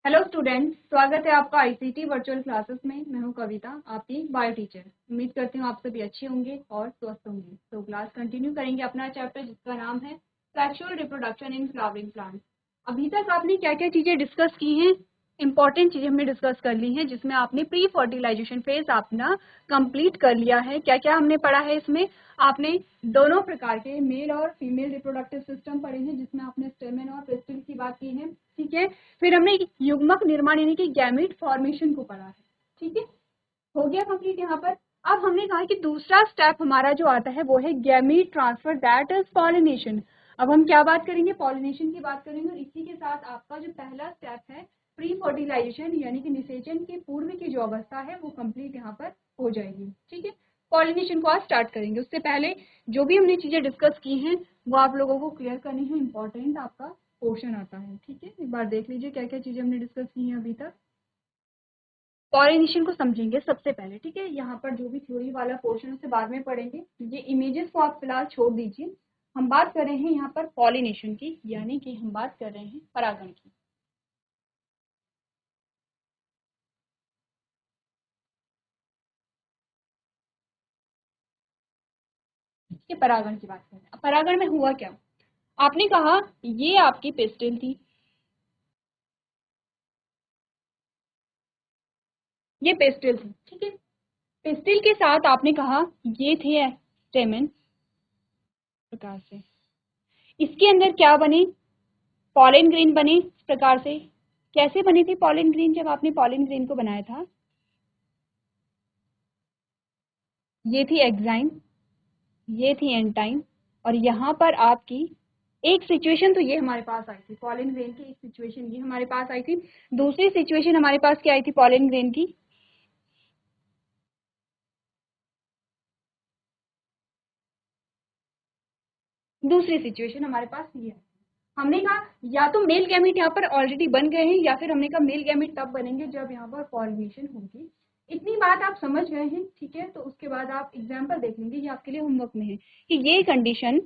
Hello student, स्वागत है आपका आईसीटी वर्चुअल क्लासेस में। मैं हूं कविता, आपकी बायो टीचर। उम्मीद करती हूं आप सभी अच्छे होंगे और स्वस्थ होंगे। तो क्लास कंटिन्यू करेंगे अपना चैप्टर जिसका नाम है sexual reproduction in flowering plants. अभी तक आपने क्या क्या चीजें डिस्कस की हैं, इंपॉर्टेंट चीजें हमने डिस्कस कर ली हैं, जिसमें आपने प्री फर्टिलाइजेशन फेज अपना कंप्लीट कर लिया है। क्या क्या हमने पढ़ा है इसमें? आपने दोनों प्रकार के मेल और फीमेल रिप्रोडक्टिव सिस्टम पढ़े हैं, जिसमें आपने स्टेमेन और पिस्टिल की बात की है। ठीक है, फिर हमने युग्मक निर्माण यानी कि गैमीट फॉर्मेशन को पढ़ा है। ठीक है, हो गया कंप्लीट यहाँ पर। अब हमने कहा कि दूसरा स्टेप हमारा जो आता है वो है gamete transfer, that is pollination. अब हम क्या बात करेंगे? पॉलिनेशन की बात करेंगे। और इसी के साथ आपका जो पहला स्टेप है प्री फर्टिलाइजेशन यानी कि निषेचन के पूर्व की जो अवस्था है वो कंप्लीट यहाँ पर हो जाएगी। ठीक है, पॉलिनेशन को आज स्टार्ट करेंगे। उससे पहले जो भी हमने चीजें डिस्कस की हैं वो आप लोगों को क्लियर करनी है। इंपॉर्टेंट आपका पोर्शन आता है। ठीक है, एक बार देख लीजिए क्या क्या चीजें हमने डिस्कस की हैं अभी तक। पॉलिनेशन को समझेंगे सबसे पहले। ठीक है, यहाँ पर जो भी थ्योरी वाला पोर्शन उसे बाद में पढ़ेंगे। ये इमेजेस को आप फिलहाल छोड़ दीजिए। हम बात कर रहे हैं यहाँ पर पॉलिनेशन की, यानी कि हम बात कर रहे हैं परागण की। ये परागण की बात कर रहे हैं। अब परागण में हुआ क्या? आपने कहा ये आपकी पिस्टिल थी, ये पेस्टिल थी। ठीक है, पेस्टिल के साथ आपने कहा ये थे स्टेमेन प्रकार से। इसके अंदर क्या बने? पॉलन ग्रेन बने इस प्रकार से। कैसे बने थे पॉलन ग्रेन? जब आपने पॉलन ग्रेन को बनाया था, ये थी एक्साइन, ये थी एंटाइन, और यहाँ पर आपकी एक सिचुएशन तो ये हमारे पास आई थी पॉलन ग्रेन की। एक सिचुएशन ये हमारे पास आई थी। दूसरी सिचुएशन हमारे पास क्या आई थी पॉलन ग्रेन की? दूसरी सिचुएशन हमारे पास ये है। हमने कहा या तो मेल गैमेट यहाँ पर ऑलरेडी बन गए हैं, या फिर हमने कहा मेल गैमेट तब बनेंगे जब यहाँ पर पॉलिनेशन होगी। इतनी बात आप समझ गए हैं। ठीक है, तो उसके बाद आप एग्जाम्पल देख लेंगे। ये आपके लिए होमवर्क में है कि ये कंडीशन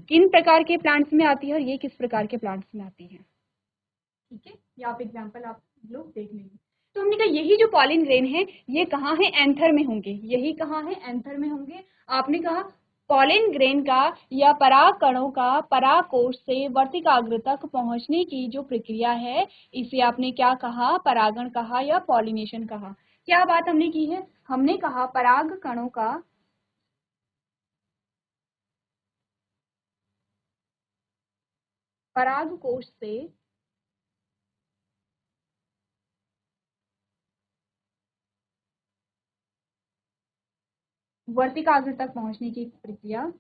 किन प्रकार के प्लांट्स में आती है और ये किस प्रकार के प्लांट्स में आती है। ठीक है, ये आप एग्जाम्पल आप लोग देख लेंगे। तो हमने कहा यही जो पॉलिन ग्रेन है ये कहाँ है? एंथर में होंगे। यही कहाँ है? एंथर में होंगे। आपने कहा पॉलिन ग्रेन का या पराग कणों का परागकोश से वर्तिकाग्र तक पहुंचने की जो प्रक्रिया है, इसे आपने क्या कहा? परागण कहा या पॉलिनेशन कहा। क्या बात हमने की है? हमने कहा पराग कणों का परागकोश से वर्तिकाग्र तक पहुंचने की प्रक्रिया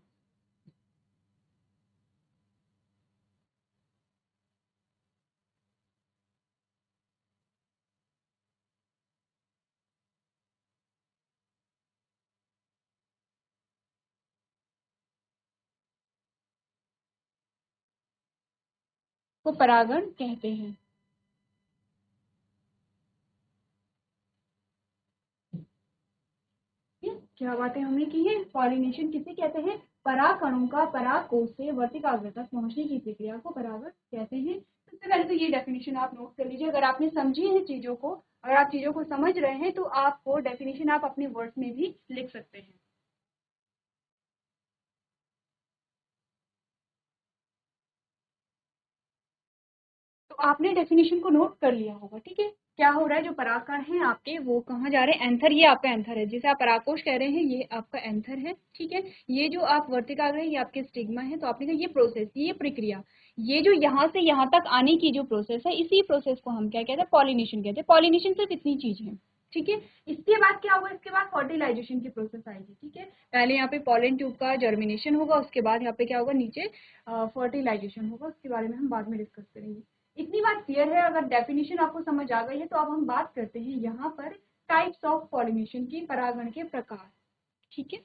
को परागण कहते हैं। क्या बातें हमने की है? पॉलिनेशन किसे कहते हैं? पराग कणों का परागकोश से वर्तिकाग्र तक पहुंचने की प्रक्रिया को परागण कहते हैं। सबसे पहले तो ये डेफिनेशन आप नोट कर लीजिए। अगर आपने समझी है चीजों को, अगर आप चीजों को समझ रहे हैं तो आपको डेफिनेशन आप अपने वर्ड्स में भी लिख सकते हैं। तो आपने डेफिनेशन को नोट कर लिया होगा। ठीक है, क्या हो रहा है? जो परागकण हैं आपके वो कहाँ जा रहे हैं? एंथर। ये आपका एंथर है, जिसे आप परागकोश कह रहे हैं, ये आपका एंथर है। ठीक है, ये जो आप वर्तिकाग्र है ये आपके स्टिग्मा है। तो आपने कहा ये प्रोसेस, ये प्रक्रिया, ये जो यहाँ से यहाँ तक आने की जो प्रोसेस है, इसी प्रोसेस को हम क्या कहते हैं? पॉलिनेशन कहते हैं। पॉलिनेशन सिर्फ इतनी चीज है। ठीक है, इसके बाद क्या होगा? इसके बाद फर्टिलाइजेशन की प्रोसेस आएगी। ठीक है, पहले यहाँ पे पॉलन ट्यूब का जर्मिनेशन होगा, उसके बाद यहाँ पे क्या होगा? नीचे फर्टिलाइजेशन होगा। उसके बारे में हम बाद में डिस्कस करेंगे। इतनी बात क्लियर है? अगर डेफिनेशन आपको समझ आ गई है तो अब हम बात करते हैं यहाँ पर टाइप्स ऑफ पॉलिनेशन की, परागण के प्रकार। ठीक है,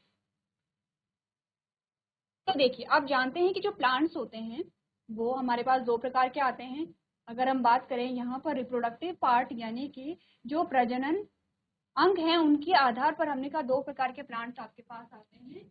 तो देखिए आप जानते हैं कि जो प्लांट्स होते हैं वो हमारे पास दो प्रकार के आते हैं। अगर हम बात करें यहाँ पर रिप्रोडक्टिव पार्ट यानी कि जो प्रजनन अंग है, उनके आधार पर हमने कहा दो प्रकार के प्लांट्स आपके पास आते हैं,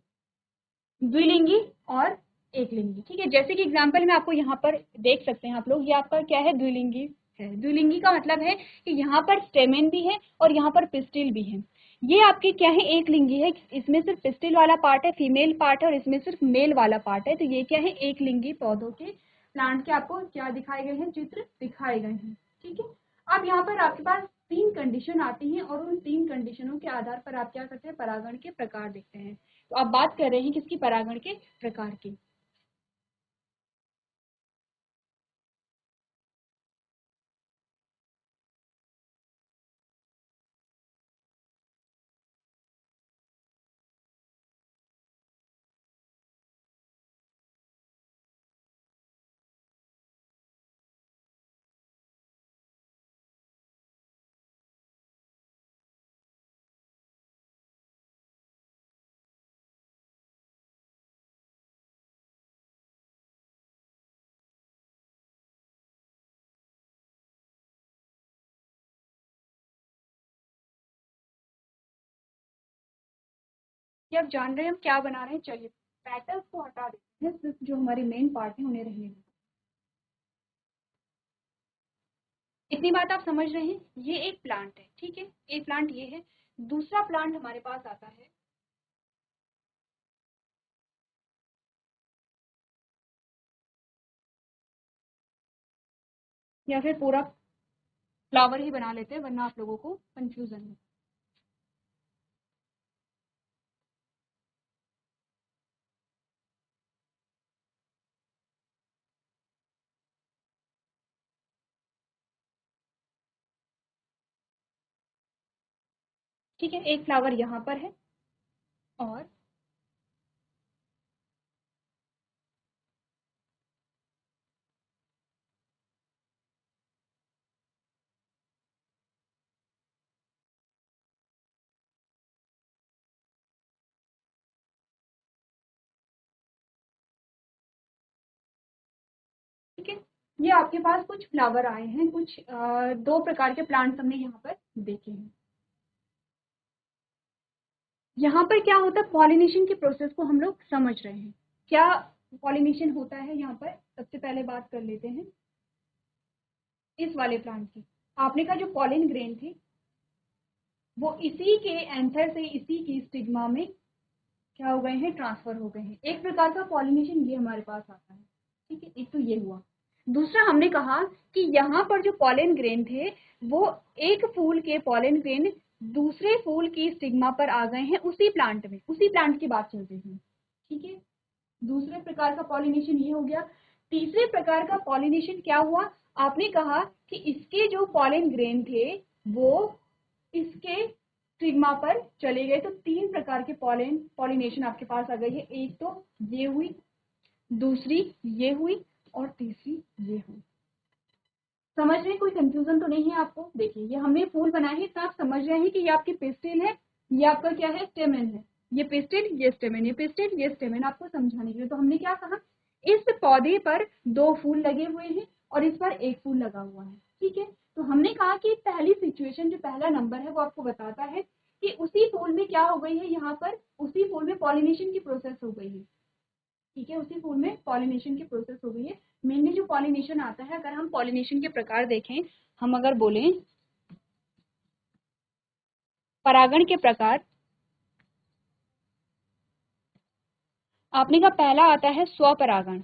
द्विलिंगी और एक लिंगी। ठीक है, जैसे कि एग्जाम्पल में आपको यहाँ पर देख सकते हैं आप लोग, ये आपका क्या है? द्विलिंगी। है। द्विलिंगी का मतलब है कि यहाँ पर स्टेमेन भी है और यहाँ पर पिस्टिल भी है। ये आपके क्या है, एक लिंगी है, इसमें सिर्फ पिस्टिल वाला पार्ट है, फीमेल पार्ट है, और इसमें सिर्फ मेल वाला पार्ट है। तो ये क्या है, एक लिंगी पौधों के, प्लांट के आपको क्या दिखाए गए हैं, चित्र दिखाए गए हैं। ठीक है, अब यहाँ पर आपके पास 3 कंडीशन आती हैं और उन 3 कंडीशनों के आधार पर आप क्या करते हैं, परागण के प्रकार देखते हैं। तो आप बात कर रहे हैं किसकी, परागण के प्रकार की। ये आप जान रहे हैं हम क्या बना रहे हैं। चलिए पैटर्न्स को हटा देते हैं, सिर्फ जो हमारे मेन पार्ट है उन्हें रहने दें। इतनी बात आप समझ रहे हैं, ये एक प्लांट है। ठीक है, एक प्लांट ये है। दूसरा प्लांट हमारे पास आता है, या फिर पूरा फ्लावर ही बना लेते हैं वरना आप लोगों को कंफ्यूजन है। ठीक है, एक फ्लावर यहाँ पर है और ठीक है, ये आपके पास कुछ फ्लावर आए हैं, कुछ 2 प्रकार के प्लांट्स हमने यहाँ पर देखे हैं। यहाँ पर क्या होता है, पॉलिनेशन के प्रोसेस को हम लोग समझ रहे हैं। क्या पॉलिनेशन होता है यहाँ पर, सबसे पहले बात कर लेते हैं इस वाले प्लांट की। आपने कहा जो पॉलिन ग्रेन थे वो इसी के एंथर से इसी की स्टिग्मा में क्या हो गए हैं, ट्रांसफर हो गए हैं। एक प्रकार का पॉलिनेशन ये हमारे पास आता है। ठीक है, एक तो ये हुआ। दूसरा हमने कहा कि यहाँ पर जो पॉलन ग्रेन थे वो एक फूल के पॉलन ग्रेन दूसरे फूल की स्टिग्मा पर आ गए हैं उसी प्लांट में, उसी प्लांट की बात चल रही है। ठीक है, दूसरे प्रकार का पॉलिनेशन ये हो गया। तीसरे प्रकार का पॉलिनेशन क्या हुआ, आपने कहा कि इसके जो पॉलन ग्रेन थे वो इसके स्टिग्मा पर चले गए। तो 3 प्रकार के पॉलिनेशन आपके पास आ गई है। एक तो ये हुई, दूसरी ये हुई और तीसरी ये हुई। समझ रहे हैं, कोई कंफ्यूजन तो नहीं है आपको। देखिए ये हमने फूल बनाए हैं तो आप समझ रहे हैं कि ये आपकी पिस्टिल है, ये आपका क्या है, स्टेमेन है। ये पिस्टिल, ये स्टेमेन, ये पिस्टिल, ये स्टेमेन, आपको समझाने के लिए। तो हमने क्या कहा, इस पौधे पर 2 फूल लगे हुए हैं और इस पर 1 फूल लगा हुआ है। ठीक है, तो हमने कहा कि पहली सिचुएशन, जो पहला नंबर है वो आपको बताता है कि उसी फूल में क्या हो गई है, यहाँ पर उसी फूल में पॉलिनेशन की प्रोसेस हो गई है। ठीक है, उसी फूल में पॉलिनेशन की प्रोसेस हो गई है। मेनली जो पॉलिनेशन आता है, अगर हम पॉलिनेशन के प्रकार देखें, हम अगर बोलें परागण के प्रकार, आपने का पहला आता है स्वपरागण।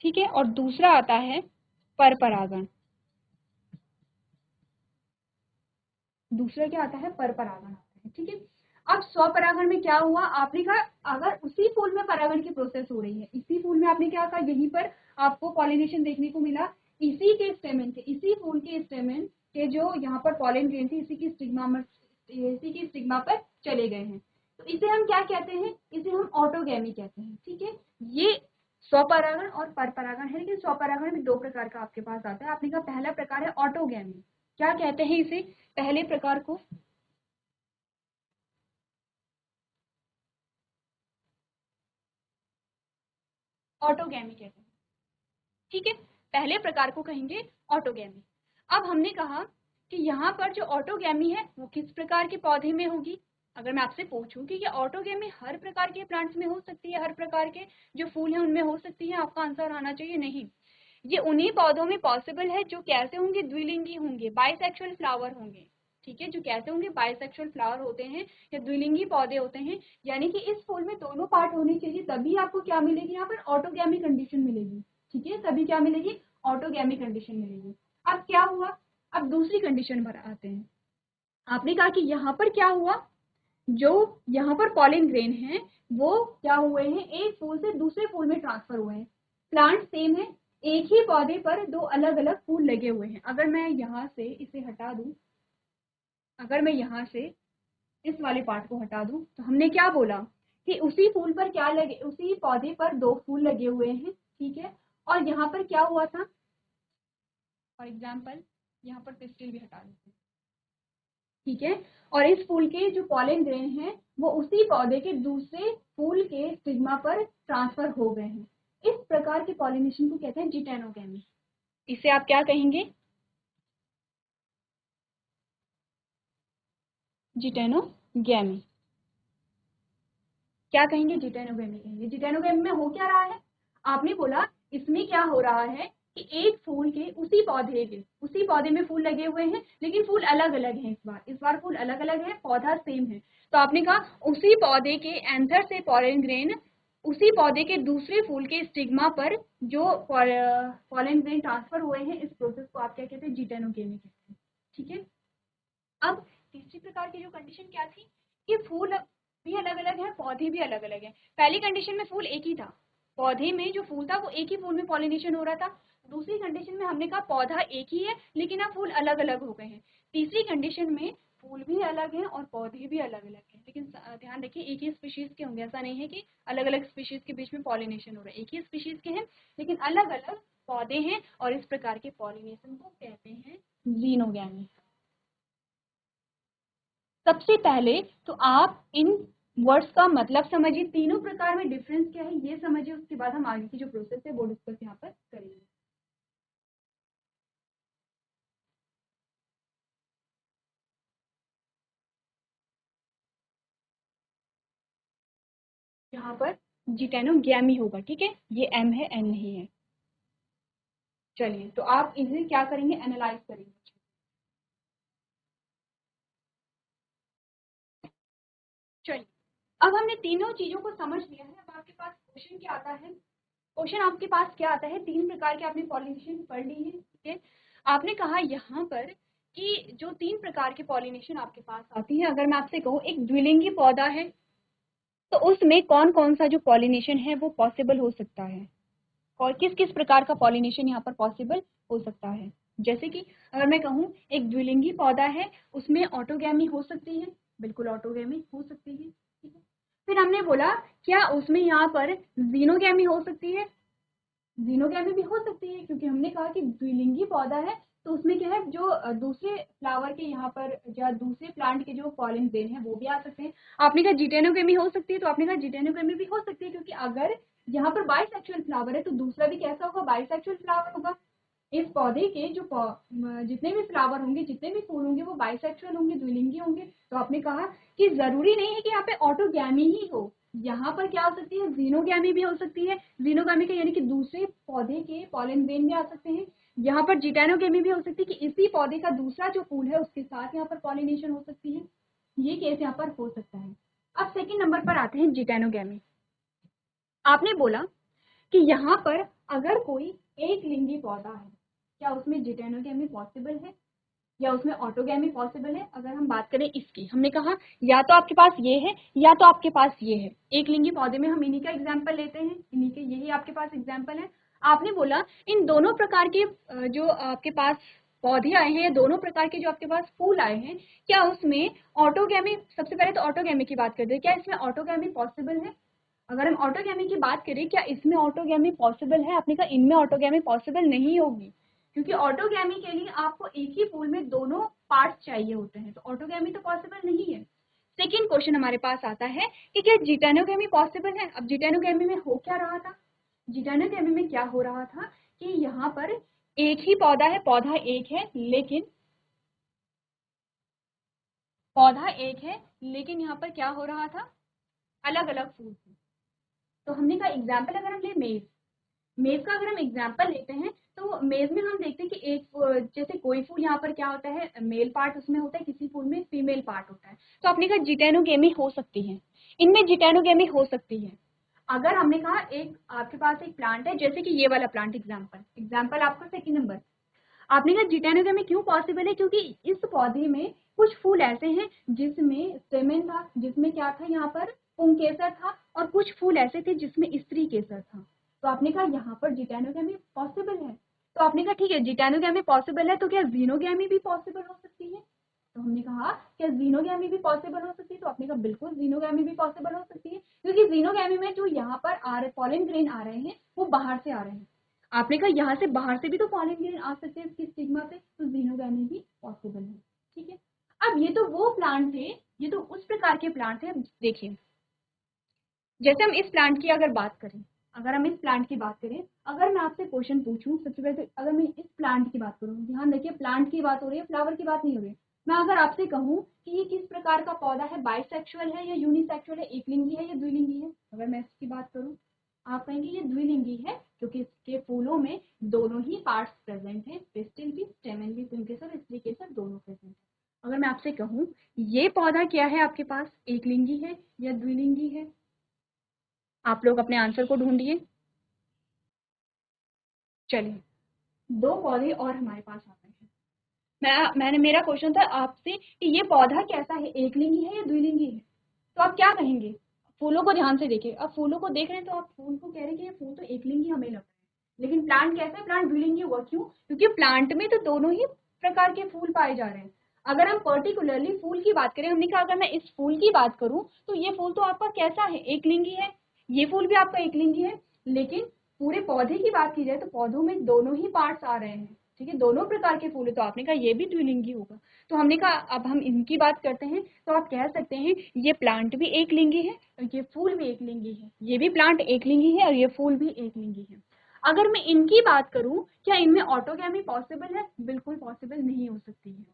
ठीक है, और दूसरा आता है परपरागण। दूसरा क्या आता है, परपरागण आता है। ठीक है, अब स्वपरागण में क्या हुआ, आपने कहा अगर उसी फूल में परागण की प्रोसेस हो रही है, इसी फूल में आपने क्या कहा, यहीं पर आपको पॉलिनेशन देखने को मिला, इसी के स्टेमेन थे, इसी फूल के स्टेमेन के जो यहाँ पर पॉलन ग्रेन थे इसी की स्टिग्मा में, इसी की स्टिग्मा पर चले गए हैं। तो इसे हम क्या कहते हैं, इसे हम ऑटोगैमी कहते हैं। ठीक है, ये स्वपरागण और परपरागण है। लेकिन स्वपरागण में 2 प्रकार का आपके पास आता है। आपने कहा पहला प्रकार है ऑटोगैमी। क्या कहते हैं इसे, पहले प्रकार को ऑटोगैमी कहते हैं। ठीक है, पहले प्रकार को कहेंगे ऑटोगैमी। अब हमने कहा कि यहाँ पर जो ऑटोगैमी है वो किस प्रकार के पौधे में होगी, अगर मैं आपसे पूछूं कि ये ऑटोगेमी हर प्रकार के प्लांट्स में हो सकती है, हर प्रकार के जो फूल हैं उनमें हो सकती है, आपका आंसर आना चाहिए नहीं। ये उन्हीं पौधों में पॉसिबल है जो कैसे होंगे, द्विलिंगी होंगे, बाइसेक्सुअल फ्लावर होंगे। ठीक है, जो कैसे होंगे, बाइसेक्सुअल फ्लावर होते हैं या द्विलिंगी पौधे होते हैं, यानी कि इस फूल में दोनों पार्ट होने चाहिए, तभी आपको क्या मिलेगी, यहाँ पर ऑटोगैमी कंडीशन मिलेगी। ठीक है, तभी क्या मिलेगी, ऑटोगैमी कंडीशन मिलेगी। अब क्या हुआ, अब दूसरी कंडीशन पर आते हैं। आपने कहा कि यहाँ पर क्या हुआ, जो यहाँ पर पॉलिन ग्रेन है वो क्या हुए हैं, एक फूल से दूसरे फूल में ट्रांसफर हुए हैं। प्लांट सेम है, एक ही पौधे पर दो अलग अलग फूल लगे हुए हैं। अगर मैं यहाँ से इसे हटा दूं, अगर मैं यहाँ से इस वाले पार्ट को हटा दूं, तो हमने क्या बोला कि उसी फूल पर क्या लगे, उसी पौधे पर दो फूल लगे हुए हैं। ठीक है, और यहाँ पर क्या हुआ था, फॉर एग्जाम्पल यहाँ पर पिस्टिल भी हटा देते हैं। ठीक है, और इस फूल के जो पॉलन ग्रेन है वो उसी पौधे के दूसरे फूल के स्टिग्मा पर ट्रांसफर हो गए हैं। इस प्रकार के पॉलिनेशन को कहते हैं जिटेनोगैमी। इसे आप क्या कहेंगे, जिटेनोगैमी। क्या कहेंगे, जिटेनोगैमी कहेंगे। जिटेनोगैमी में हो क्या रहा है, आपने बोला इसमें क्या हो रहा है कि एक फूल के उसी पौधे में फूल लगे हुए हैं, लेकिन फूल अलग अलग हैं। इस बार फूल अलग अलग है, पौधा सेम है। तो आपने कहा उसी पौधे के एंथर से पॉलन ग्रेन उसी पौधे के दूसरे फूल के स्टिग्मा पर जो पॉलन ग्रेन ट्रांसफर हुए हैं, इस प्रोसेस को आप क्या कहते हैं, जिटेनोगैमी कहते हैं। ठीक है, अब तीसरी प्रकार की जो कंडीशन क्या थी कि फूल भी अलग अलग है, पौधे भी अलग अलग है। पहली कंडीशन में फूल एक ही था, पौधे में जो फूल था वो एक ही फूल में पॉलिनेशन हो रहा था। दूसरी कंडीशन में हमने कहा पौधा एक ही है लेकिन अब फूल अलग अलग हो गए हैं। तीसरी कंडीशन में फूल भी अलग हैं और पौधे भी अलग अलग हैं, लेकिन ध्यान रखिए एक ही स्पीशीज के होंगे, ऐसा नहीं है कि अलग अलग स्पीशीज के बीच में पॉलिनेशन हो रहा है। एक ही स्पीशीज के हैं लेकिन अलग अलग पौधे हैं, और इस प्रकार के पॉलिनेशन को कहते हैं जीनोगैमी। सबसे पहले तो आप इन वर्ड्स का मतलब समझिए, तीनों प्रकार में डिफरेंस क्या है ये समझिए, उसके बाद हम आगे की जो प्रोसेस है वो डिस्कस यहाँ पर करेंगे। यहाँ पर जिटेनोगैमी होगा। ठीक है, ये एम है, एन नहीं है। चलिए, तो आप इसे क्या करेंगे, एनालाइज करेंगे। चलिए, अब हमने तीनों चीजों को समझ लिया है। अब आपके पास क्वेश्चन क्या आता है, क्वेश्चन आपके पास क्या आता है, तीन प्रकार के आपने पॉलिनेशन पढ़ ली है। ठीक है, आपने कहा यहाँ पर कि जो तीन प्रकार के पॉलिनेशन आपके पास आती है, अगर मैं आपसे कहूँ एक द्विलिंगी पौधा है तो उसमें कौन कौन सा जो पॉलिनेशन है वो पॉसिबल हो सकता है, और किस किस प्रकार का पॉलिनेशन यहाँ पर पॉसिबल हो सकता है। जैसे कि अगर मैं कहूँ एक द्विलिंगी पौधा है उसमें ऑटोगैमी हो सकती है, बिल्कुल ऑटोगैमी हो सकती है। ठीक है, फिर हमने बोला क्या उसमें यहाँ पर जीनोगैमी हो सकती है, जीनोगैमी भी हो सकती है, क्योंकि हमने कहा कि द्विलिंगी पौधा है तो उसमें क्या है, जो दूसरे फ्लावर के यहाँ पर या दूसरे प्लांट के जो पॉलन ग्रेन है वो भी आ सकते हैं। आपने कहा जिटेनोगैमी हो सकती है, तो आपने कहा जिटेनोगैमी भी हो सकती है, क्योंकि अगर यहाँ पर बाइसेक्सुअल फ्लावर है तो दूसरा भी कैसा होगा, बाइसेक्सुअल फ्लावर होगा। इस पौधे के जो जितने भी फ्लावर होंगे, जितने भी फूल होंगे वो बाइसेक्सुअल होंगे, द्विलिंगी होंगे। तो आपने कहा कि जरूरी नहीं है कि यहाँ पे ऑटोगैमी ही हो, यहाँ पर क्या हो सकती है, जीनोगैमी भी हो सकती है। जीनोगैमी के यानी कि दूसरे पौधे के पॉलन ग्रेन भी आ सकते हैं। यहाँ पर जिटेनोगैमी भी हो सकती है कि इसी पौधे का दूसरा जो फूल है उसके साथ यहाँ पर पॉलिनेशन हो सकती है। ये केस यहाँ पर हो सकता है। अब सेकंड नंबर पर आते हैं जिटेनोगैमी। आपने बोला कि यहाँ पर अगर कोई एक लिंगी पौधा है, क्या उसमें जिटेनोगैमी पॉसिबल है या उसमें ऑटोगैमी पॉसिबल है। अगर हम बात करें इसकी, हमने कहा या तो आपके पास ये है या तो आपके पास ये है। एक लिंगी पौधे में हम इन्हीं का एग्जाम्पल लेते हैं, इन्हीं के यही आपके पास एग्जाम्पल है। आपने बोला इन दोनों प्रकार के जो आपके पास पौधे आए हैं या दोनों प्रकार के जो आपके पास फूल आए हैं, क्या उसमें ऑटोगैमी, सबसे पहले तो ऑटोगैमी की बात करते हैं, क्या इसमें ऑटोगैमी पॉसिबल है। अगर हम ऑटोगैमी की बात करें, क्या इसमें ऑटोगैमी पॉसिबल है, आपने कहा इनमें ऑटोगैमी पॉसिबल नहीं होगी, क्योंकि ऑटोगैमी के लिए आपको एक ही फूल में दोनों पार्ट्स चाहिए होते हैं, तो ऑटोगैमी तो पॉसिबल नहीं है। सेकेंड क्वेश्चन हमारे पास आता है कि क्या जिटेनोगैमी पॉसिबल है। अब जिटेनोगैमी में हो क्या रहा था, जिटेनोगैमी में क्या हो रहा था कि यहाँ पर एक ही पौधा है, पौधा एक है लेकिन पौधा एक है लेकिन यहाँ पर क्या हो रहा था, अलग अलग फूल थे। तो हमने कहा एग्जाम्पल अगर हम ले मेज, मेज का अगर हम एग्जाम्पल लेते हैं तो मेज में हम देखते हैं कि एक जैसे कोई फूल यहाँ पर क्या होता है, मेल पार्ट उसमें होता है, किसी फूल में फीमेल पार्ट होता है। तो आपने कहा जिटेनोगेमी हो सकती है, इनमें जिटेनोगेमी हो सकती है। अगर हमने कहा एक आपके पास एक प्लांट है, जैसे कि ये वाला प्लांट एग्जाम्पल आपका सेकंड नंबर, आपने कहा जिटेनोगेमी क्यों पॉसिबल है, क्योंकि इस पौधे में कुछ फूल ऐसे हैं जिसमें स्टेमेन था, जिसमें क्या था यहाँ पर पुंकेसर था, और कुछ फूल ऐसे थे जिसमें स्त्री केसर था। तो आपने कहा यहाँ पर जिटेनोगेमी पॉसिबल है। तो आपने कहा ठीक है जिटेनोगेमी पॉसिबल है, तो क्या जीनोगेमी भी पॉसिबल हो सकती है। तो हमने कहा क्या जीनोगेमी भी पॉसिबल हो सकती है। तो आपने कहा बिल्कुल जीनोगेमी भी पॉसिबल हो सकती है, क्योंकि जीनोगेमी में जो यहाँ पर आ रहे पॉलन ग्रेन आ रहे हैं वो बाहर से आ रहे हैं। आपने कहा यहाँ से बाहर से भी तो पॉलन ग्रेन आ सकते हैं इसकी स्टिग्मा से, तो जीनोगेमी भी पॉसिबल है। ठीक है, अब ये तो वो प्लांट थे, ये तो उस प्रकार के प्लांट थे। अब देखिए जैसे हम इस प्लांट की अगर बात करें, अगर हम इस प्लांट की बात करें, अगर मैं आपसे क्वेश्चन पूछूं सबसे पहले, तो अगर मैं इस प्लांट की बात करूं, ध्यान रखिए प्लांट की बात हो रही है, फ्लावर की बात नहीं हो रही है। मैं अगर आपसे कहूं कि ये किस प्रकार का पौधा है, बाइसेक्सुअल है या यूनिसेक्सुअल है, एकलिंगी है या द्विलिंगी है, अगर मैं इसकी बात करूं, आप कहेंगे ये द्विलिंगी है, क्योंकि इसके फूलों में दोनों ही पार्ट्स प्रेजेंट है, पिस्टिल भी स्टेमन भी, पुंकेसर स्त्री केसर दोनों प्रेजेंट है। अगर मैं आपसे कहूं ये पौधा क्या है आपके पास, एकलिंगी है या द्विलिंगी है, आप लोग अपने आंसर को ढूंढिए। चलिए दो पौधे और हमारे पास आ गए हैं। मैंने मेरा क्वेश्चन था आपसे कि ये पौधा कैसा है, एकलिंगी है या द्विलिंगी है, तो आप क्या कहेंगे। फूलों को ध्यान से देखिए, अब फूलों को देख रहे हैं तो आप फूल को कह रहे हैं कि ये फूल तो एकलिंगी हमें लग रहा है, लेकिन प्लांट कैसा है, प्लांट द्विलिंगी हुआ, क्यों, क्योंकि प्लांट में तो दोनों ही प्रकार के फूल पाए जा रहे हैं। अगर हम पर्टिकुलरली फूल की बात करें, हमने कहा अगर मैं इस फूल की बात करूं तो ये फूल तो आपका कैसा है, एकलिंगी है, ये फूल भी आपका एकलिंगी है, लेकिन पूरे पौधे की बात की जाए तो पौधों में दोनों ही पार्ट्स आ रहे हैं, ठीक है, दोनों प्रकार के फूल है, तो आपने कहा ये भी द्विलिंगी होगा। तो हमने कहा अब हम इनकी बात करते हैं, तो आप कह सकते हैं ये प्लांट भी एक लिंगी है और ये फूल भी एक लिंगी है, ये भी प्लांट एक लिंगी है और ये फूल भी एक लिंगी है। अगर मैं इनकी बात करूं, क्या इनमें ऑटोगैमी पॉसिबल है, बिल्कुल पॉसिबल नहीं हो सकती है।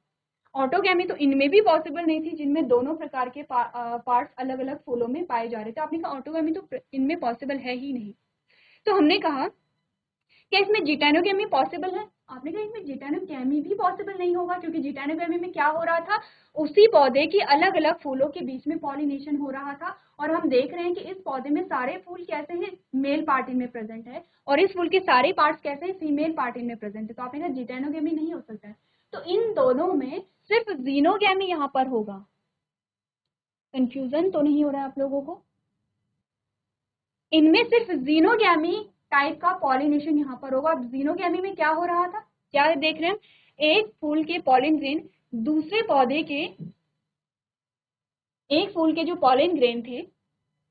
ऑटोगैमी तो इनमें भी पॉसिबल नहीं थी जिनमें दोनों प्रकार के पार्ट्स अलग अलग फूलों में पाए जा रहे थे, आपने कहा ऑटोगैमी तो इनमें पॉसिबल है ही नहीं। तो हमने कहा क्या इसमें जिटेनोगेमी पॉसिबल है, आपने कहा इसमें जिटेनोगेमी भी पॉसिबल नहीं होगा, क्योंकि जिटेनोगेमी में क्या हो रहा था, उसी पौधे की अलग अलग फूलों के बीच में पॉलिनेशन हो रहा था, और हम देख रहे हैं कि इस पौधे में सारे फूल कैसे हैं, मेल पार्ट इनमें प्रेजेंट है, और इस फूल के सारे पार्ट्स कैसे हैं, फीमेल पार्ट इनमें प्रेजेंट है। तो आपने कहा जिटेनोगेमी नहीं हो सकता है, तो इन दोनों में सिर्फ जीनोगेमी यहाँ पर होगा। कंफ्यूजन तो नहीं हो रहा है आप लोगों को, इनमें सिर्फ जीनोगैमी टाइप का पॉलिनेशन यहाँ पर होगा। अब जीनोगैमी में क्या हो रहा था, क्या देख रहे हैं, एक फूल के पॉलिन ग्रेन दूसरे पौधे के, एक फूल के जो पॉलिन ग्रेन थे,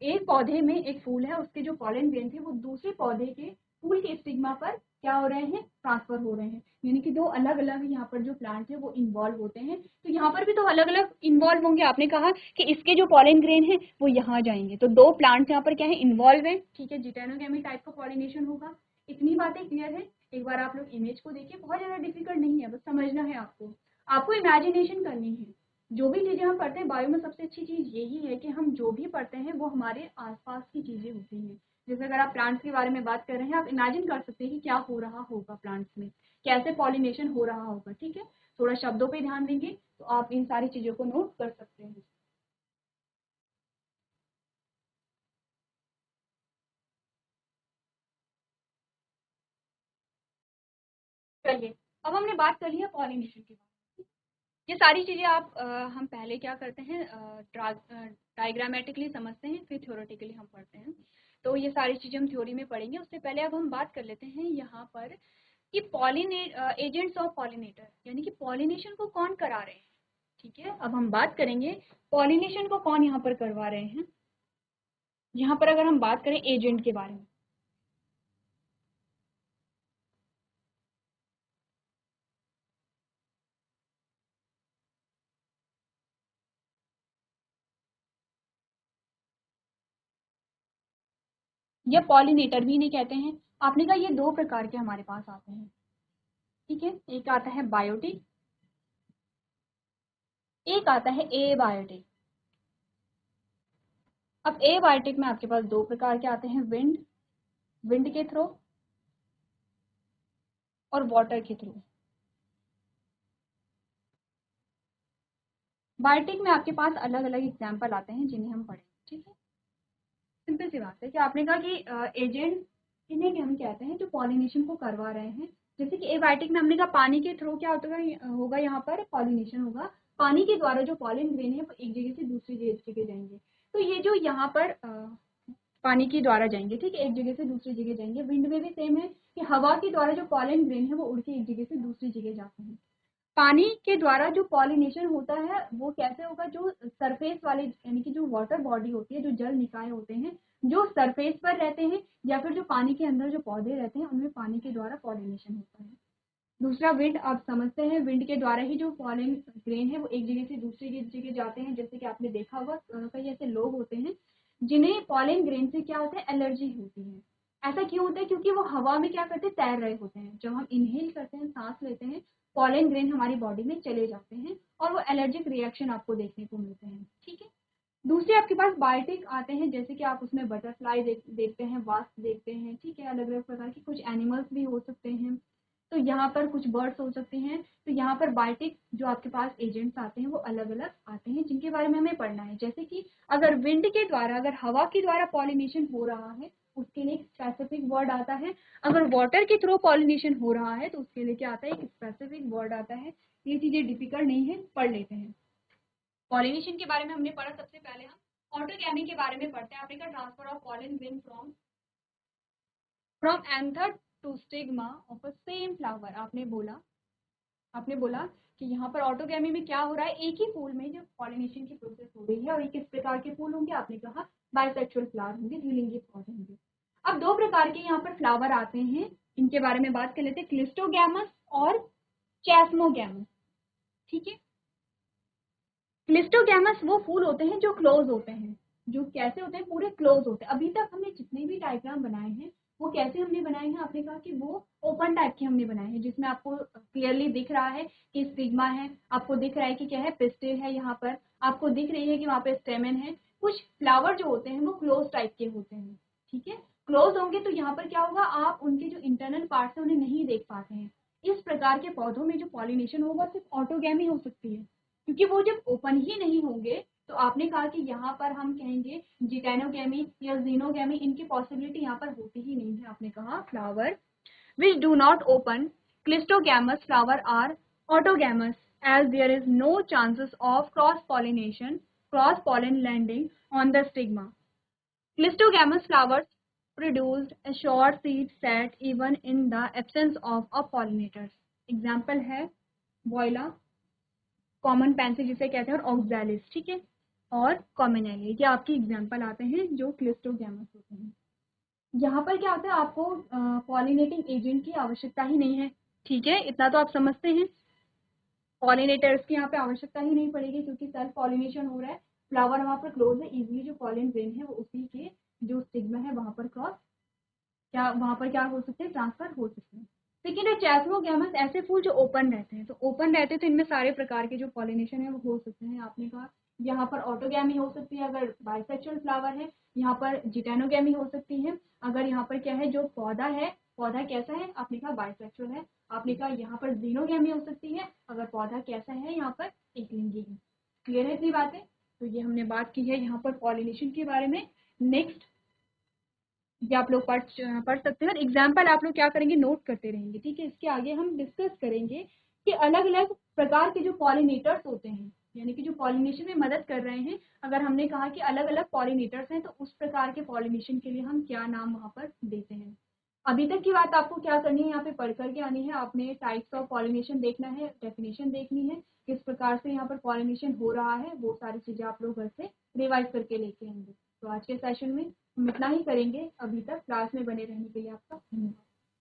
एक पौधे में एक फूल है उसके जो पॉलिन ग्रेन थे वो दूसरे पौधे के फूल के स्टिग्मा पर क्या हो रहे हैं, ट्रांसफर हो रहे हैं, यानी कि दो अलग अलग यहाँ पर जो प्लांट है वो इन्वॉल्व होते हैं। तो यहाँ पर भी तो अलग अलग इन्वॉल्व होंगे, आपने कहा कि इसके जो पॉलिन ग्रेन है वो यहाँ जाएंगे, तो दो प्लांट्स यहाँ पर क्या है, इन्वॉल्व है, ठीक है, जिटेनोगेमी टाइप का पॉलिनेशन होगा। इतनी बातें क्लियर है। एक बार आप लोग इमेज को देखिए, बहुत ज्यादा डिफिकल्ट नहीं है, बस समझना है आपको, आपको इमेजिनेशन करनी है। जो भी चीजें हम पढ़ते हैं बायो में सबसे अच्छी चीज यही है कि हम जो भी पढ़ते हैं वो हमारे आसपास की चीजें होती हैं। जैसे अगर आप प्लांट्स के बारे में बात कर रहे हैं, आप इमेजिन कर सकते हैं कि क्या हो रहा होगा प्लांट्स में, कैसे पॉलिनेशन हो रहा होगा, ठीक है, थोड़ा शब्दों पे ध्यान देंगे तो आप इन सारी चीजों को नोट कर सकते हैं। चलिए अब हमने बात कर लिया पॉलिनेशन की बात, ये सारी चीजें आप हम पहले क्या करते हैं, डायग्रामेटिकली समझते हैं, फिर थ्योरेटिकली हम पढ़ते हैं। तो ये सारी चीजें हम थ्योरी में पढ़ेंगे, उससे पहले अब हम बात कर लेते हैं यहाँ पर कि एजेंट्स ऑफ पॉलिनेटर, यानी कि पॉलिनेशन को कौन करा रहे हैं। ठीक है, अब हम बात करेंगे पॉलिनेशन को कौन यहाँ पर करवा रहे हैं। यहाँ पर अगर हम बात करें एजेंट के बारे में, या पॉलिनेटर भी नहीं कहते हैं, आपने कहा ये दो प्रकार के हमारे पास आते हैं, ठीक है, एक आता है बायोटिक एक आता है एबायोटिक। अब एबायोटिक में आपके पास दो प्रकार के आते हैं, विंड के थ्रू और वाटर के थ्रू। बायोटिक में आपके पास अलग अलग एग्जाम्पल आते हैं जिन्हें हम पढ़ेंगे, ठीक है। सिंपल सी बात है कि आपने कहा कि एजेंट इन्हें हम कहते हैं जो पॉलिनेशन को करवा रहे हैं। जैसे कि एबायोटिक में हमने कहा पानी के थ्रू क्या होगा यहाँ पर पॉलिनेशन होगा। पानी के द्वारा जो पॉलिन ग्रेन है वो एक जगह से दूसरी जगह जाएंगे। तो ये जो यहाँ पर पानी के द्वारा जाएंगे, ठीक है, एक जगह से दूसरी जगह जाएंगे। विंड में भी सेम है कि हवा के द्वारा जो पॉलिन ग्रेन है वो उड़ के एक जगह से दूसरी जगह जाते हैं। पानी के द्वारा जो पॉलिनेशन होता है वो कैसे होगा, जो सरफेस वाले यानी कि जो वाटर बॉडी होती है, जो जल निकाय होते हैं जो सरफेस पर रहते हैं या फिर जो पानी के अंदर जो पौधे रहते हैं उनमें पानी के द्वारा पॉलिनेशन होता है। दूसरा विंड, आप समझते हैं विंड के द्वारा ही जो पॉलिन ग्रेन है वो एक जगह से दूसरी जगह जाते हैं। जैसे कि आपने देखा होगा कई ऐसे लोग होते हैं जिन्हें पॉलिन ग्रेन से क्या होता है, एलर्जी होती है। ऐसा क्यों होता है, क्योंकि वो हवा में क्या करते हैं, तैर रहे होते हैं। जब हम इनहेल करते हैं, सांस लेते हैं, पॉलिन ग्रेन हमारी बॉडी में चले जाते हैं और वो एलर्जिक रिएक्शन आपको देखने को मिलते हैं, ठीक है। दूसरे आपके पास बायोटिक आते हैं, जैसे कि आप उसमें बटरफ्लाई देखते हैं, वास्प देखते हैं, ठीक है, अलग अलग प्रकार के कुछ एनिमल्स भी हो सकते हैं। तो यहाँ पर कुछ बर्ड्स हो सकते हैं। तो यहाँ पर बायोटिक जो आपके पास एजेंट्स आते हैं वो अलग अलग आते हैं जिनके बारे में हमें पढ़ना है। जैसे कि अगर विंड के द्वारा, अगर हवा के द्वारा पॉलिनेशन हो रहा है उसके लिए एक स्पेसिफिक वर्ड आता है। अगर वाटर के थ्रू पॉलिनेशन हो रहा है तो उसके लिए क्या आता है, एक स्पेसिफिक वर्ड आता है। ये चीजें डिफिकल्ट नहीं है, पढ़ लेते हैं। पॉलिनेशन के बारे में हमने पढ़ा, सबसे पहले हम ऑटोगैमी के बारे में पढ़ते हैं। आपने कहा transfer of pollen grain from anther to stigma of a same flower. आपने बोला कि यहाँ पर ऑटोगैमी में क्या हो रहा है, एक ही फूल में जो पॉलिनेशन की प्रोसेस हो रही है। और ये किस प्रकार के फूल होंगे, आपने कहा बाइसेक्सुअल फ्लावर होंगे, द्विलिंगी पौधे होंगे। अब दो प्रकार के यहाँ पर फ्लावर आते हैं, इनके बारे में बात कर लेते हैं, क्लिस्टोगैमस और चैस्मोगैमस, ठीक है। क्लिस्टोगैमस वो फूल होते हैं जो क्लोज होते हैं, जो कैसे होते हैं, पूरे क्लोज होते हैं। अभी तक हमने जितने भी डायग्राम बनाए हैं वो कैसे हमने बनाए हैं, आपने कहा कि वो ओपन टाइप के हमने बनाए हैं, जिसमें आपको क्लियरली दिख रहा है कि स्टिग्मा है, आपको दिख रहा है कि क्या है, पिस्टिल है, यहाँ पर आपको दिख रही है कि वहाँ पे स्टेमन है। कुछ फ्लावर जो होते हैं वो क्लोज टाइप के होते हैं, ठीक है। क्लोज होंगे तो यहाँ पर क्या होगा, आप उनके जो इंटरनल पार्ट है उन्हें नहीं देख पाते हैं। इस प्रकार के पौधों में जो पॉलिनेशन होगा सिर्फ ऑटोगैमी हो सकती है, क्योंकि वो जब ओपन ही नहीं होंगे। तो आपने कहा कि यहाँ पर हम कहेंगे जिटेनोगैमी या जीनोगैमी, इनकी पॉसिबिलिटी यहाँ पर होती ही नहीं है। आपने कहा flower which do not open clistogamous flower are autogamous as there is no chances of cross pollen landing on the stigma. Clistogamous flowers produced a short seed set even in the absence of a pollinators. Example है voila, common pencil जिसे कहते हैं, और oxalis, ठीक है, और कॉमनेली। ये आपके एग्जाम्पल आते हैं जो क्लिस्टोगैमस होते हैं। यहाँ पर क्या होता है, आपको पॉलिनेटिंग एजेंट की आवश्यकता ही नहीं है, ठीक है, इतना तो आप समझते हैं। पॉलिनेटर्स की यहाँ पे आवश्यकता ही नहीं पड़ेगी क्योंकि सेल्फ पॉलिनेशन हो रहा है, फ्लावर वहाँ पर क्लोज है, इजीली जो पॉलिन ग्रेन है वो उसी के जो स्टिग्मा है वहाँ पर क्या हो सकते हैं, ट्रांसफर हो सकते हैं। लेकिन चैस्मोगैमस ऐसे फूल जो ओपन रहते हैं, तो ओपन रहते हैं तो इनमें सारे प्रकार के जो पॉलिनेशन है वो हो सकते हैं। आपने कहा यहाँ पर ऑटोगैमी हो सकती है अगर बाइसेक्सुअल फ्लावर है, यहाँ पर जिटेनोगैमी हो सकती है अगर यहाँ पर क्या है, जो पौधा है, पौधा कैसा है, आपने कहा बाइसेक्सुअल है। आपने कहा यहाँ पर जीनोगैमी हो सकती है अगर पौधा कैसा है, यहाँ पर एकलिंगी है। क्लियर है इतनी बातें। तो ये हमने बात की है यहाँ पर पॉलिनेशन के बारे में। नेक्स्ट ये आप लोग पढ़ सकते हैं और एग्जाम्पल आप लोग क्या करेंगे, नोट करते रहेंगे, ठीक है। इसके आगे हम डिस्कस करेंगे कि अलग अलग प्रकार के जो पॉलिनेटर्स होते हैं, यानी कि जो पॉलिनेशन में मदद कर रहे हैं, अगर हमने कहा कि अलग अलग पॉलिनेटर्स हैं तो उस प्रकार के पॉलिनेशन के लिए हम क्या नाम वहाँ पर देते हैं। अभी तक की बात आपको क्या करनी है, यहाँ पे पढ़ करके आनी है। आपने टाइप्स ऑफ पॉलिनेशन देखना है, डेफिनेशन देखनी है, किस प्रकार से यहाँ पर पॉलिनेशन हो रहा है, वो सारी चीजें आप लोग घर से रिवाइज करके लेके आएंगे। तो आज के सेशन में हम इतना ही करेंगे। अभी तक क्लास में बने रहने के लिए आपका धन्यवाद।